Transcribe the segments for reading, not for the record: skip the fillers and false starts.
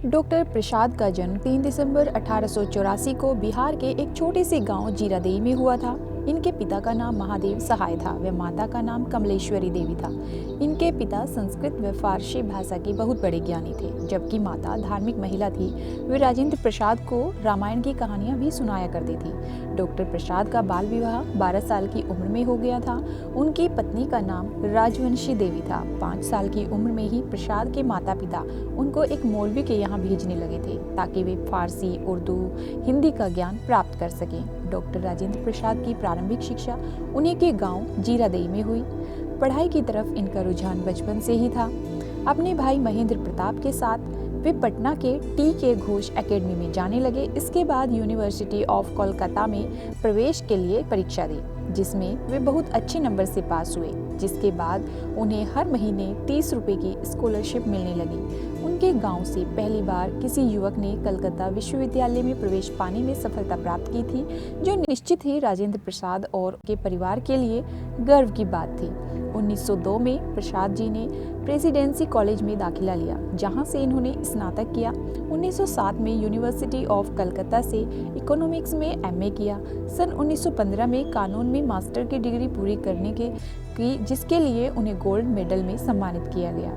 Doctor प्रसाद का जन्म 3 दिसंबर 1884 को बिहार के एक छोटे से गांव जीरादेई में हुआ था। इनके पिता का नाम महादेव सहाय था व माता का नाम कमलेश्वरी देवी था। इनके पिता संस्कृत व फारसी भाषा के बहुत बड़े ज्ञानी थे, जबकि माता धार्मिक महिला थी। वे राजेंद्र प्रसाद को रामायण की कहानियां भी सुनाया करती थी। डॉक्टर प्रसाद का बाल विवाह 12 साल की उम्र में हो गया था। उनकी पत्नी का नाम राजवंशी देवी था। 5 साल की उम्र में ही प्रसाद के माता पिता उनको एक मौलवी के यहाँ भेजने लगे थे, ताकि वे फारसी, उर्दू, हिंदी का ज्ञान प्राप्त कर सकें। डॉक्टर राजेंद्र प्रसाद की प्रारंभिक शिक्षा उन्हीं के गांव जीरादेई में हुई। पढ़ाई की तरफ इनका रुझान बचपन से ही था। अपने भाई महेंद्र प्रताप के साथ वे पटना के टी के घोष एकेडमी में जाने लगे। इसके बाद यूनिवर्सिटी ऑफ कोलकाता में प्रवेश के लिए परीक्षा दी, जिसमें वे बहुत अच्छे नंबर से पास हुए, जिसके बाद उन्हें हर महीने 30 रुपए की स्कॉलरशिप मिलने लगी। उनके गांव से पहली बार किसी युवक ने कलकत्ता विश्वविद्यालय में प्रवेश पाने में सफलता प्राप्त की थी, जो निश्चित ही राजेंद्र प्रसाद और उनके परिवार के लिए गर्व की बात थी। 1902 में प्रसाद जी ने प्रेसिडेंसी कॉलेज में दाखिला लिया, जहां से इन्होंने स्नातक किया। 1907 में यूनिवर्सिटी ऑफ कलकत्ता से इकोनॉमिक्स में एमए किया। सन 1915 में कानून में मास्टर की डिग्री पूरी करने की जिसके लिए उन्हें गोल्ड मेडल में सम्मानित किया गया।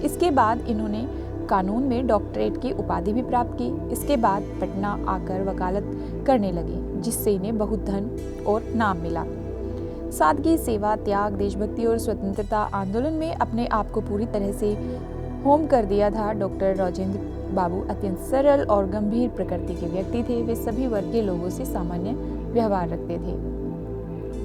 इसके बाद इन्होंने कानून में डॉक्टरेट की उपाधि भी प्राप्त की। इसके बाद पटना आकर वकालत करने लगे, जिससे इन्हें बहुत धन और नाम मिला। सादगी, सेवा, त्याग, देशभक्ति और स्वतंत्रता आंदोलन में अपने आप को पूरी तरह से होम कर दिया था। डॉक्टर राजेंद्र बाबू अत्यंत सरल और गंभीर प्रकृति के व्यक्ति थे। वे सभी वर्ग के लोगों से सामान्य व्यवहार रखते थे।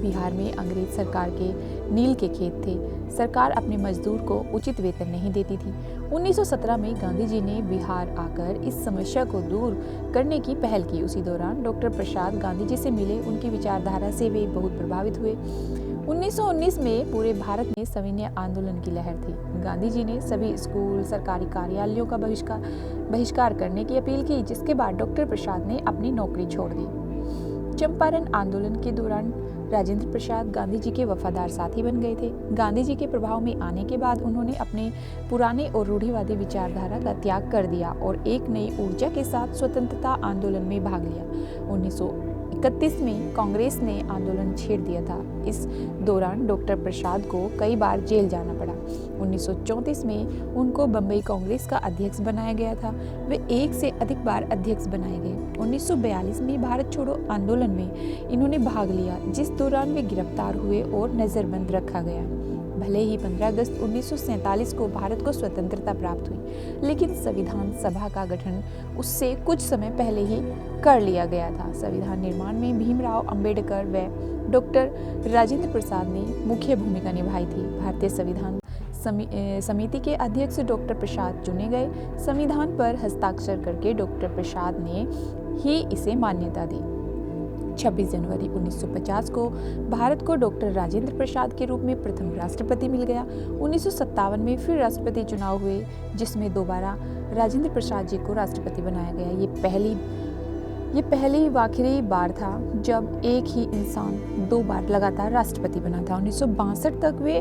बिहार में अंग्रेज सरकार के नील के खेत थे। सरकार अपने मजदूर को उचित वेतन नहीं देती थी। 1917 में गांधी जी ने बिहार आकर इस समस्या को दूर करने की पहल की। उसी दौरान डॉक्टर प्रसाद गांधी जी से मिले। उनकी विचारधारा से वे बहुत प्रभावित हुए। 1919 में पूरे भारत में सविनय आंदोलन की लहर थी। गांधी जी ने सभी स्कूल, सरकारी कार्यालयों का बहिष्कार करने की अपील की, जिसके बाद डॉक्टर प्रसाद ने अपनी नौकरी छोड़ दी। चंपारण आंदोलन के दौरान राजेंद्र प्रसाद गांधी जी के वफादार साथी बन गए थे। गांधी जी के प्रभाव में आने के बाद उन्होंने अपने पुराने और रूढ़िवादी विचारधारा का त्याग कर दिया और एक नई ऊर्जा के साथ स्वतंत्रता आंदोलन में भाग लिया। 1931 में कांग्रेस ने आंदोलन छेड़ दिया था। इस दौरान डॉक्टर प्रसाद को कई बार जेल जाना पड़ा। 1934 में उनको बम्बई कांग्रेस का अध्यक्ष बनाया गया था। वे एक से अधिक बार अध्यक्ष बनाए गए। 1942 में भारत छोड़ो आंदोलन में इन्होंने भाग लिया, जिस दौरान वे गिरफ्तार हुए और नजरबंद रखा गया। भले ही 15 अगस्त 1947 को भारत को स्वतंत्रता प्राप्त हुई, लेकिन संविधान सभा का गठन उससे कुछ समय पहले ही कर लिया गया था। संविधान निर्माण में भीमराव अंबेडकर व डॉक्टर राजेंद्र प्रसाद ने मुख्य भूमिका निभाई थी। भारतीय संविधान समिति के अध्यक्ष डॉक्टर प्रसाद चुने गए। संविधान पर हस्ताक्षर करके डॉक्टर प्रसाद ने ही इसे मान्यता दी। 26 जनवरी 1950 को भारत को डॉक्टर राजेंद्र प्रसाद के रूप में प्रथम राष्ट्रपति मिल गया। 1957 में फिर राष्ट्रपति चुनाव हुए, जिसमें दोबारा राजेंद्र प्रसाद जी को राष्ट्रपति बनाया गया। ये पहली व आखिरी बार था जब एक ही इंसान 2 बार लगातार राष्ट्रपति बना था। 1962 तक वे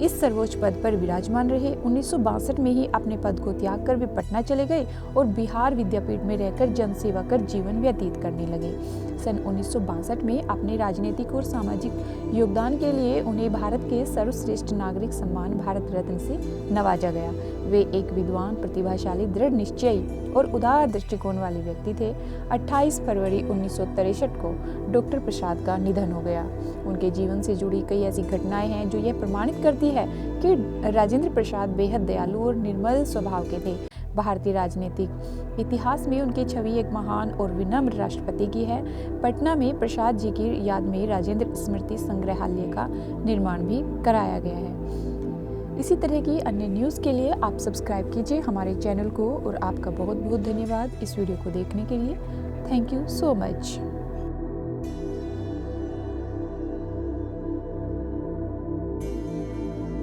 इस सर्वोच्च पद पर विराजमान रहे। 1962 में ही अपने पद को त्याग कर वे पटना चले गए और बिहार विद्यापीठ में रहकर जनसेवा कर जीवन व्यतीत करने लगे। सन 1962 में अपने राजनीतिक और सामाजिक योगदान के लिए उन्हें भारत के सर्वश्रेष्ठ नागरिक सम्मान भारत रत्न से नवाजा गया। वे एक विद्वान, प्रतिभाशाली, दृढ़ निश्चयी और उदार दृष्टिकोण वाले व्यक्ति थे। 28 फरवरी 1963 को डॉक्टर प्रसाद का निधन हो गया। उनके जीवन से जुड़ी कई ऐसी घटनाएं हैं जो यह प्रमाणित करती है कि राजेंद्र प्रसाद बेहद दयालु और निर्मल स्वभाव के थे। भारतीय राजनीतिक इतिहास में उनकी छवि एक महान और विनम्र राष्ट्रपति की है। पटना में प्रसाद जी की याद में राजेंद्र स्मृति संग्रहालय का निर्माण भी कराया गया है। इसी तरह की अन्य न्यूज़ के लिए आप सब्सक्राइब कीजिए हमारे चैनल को और आपका बहुत बहुत धन्यवाद इस वीडियो को देखने के लिए। Thank you so much.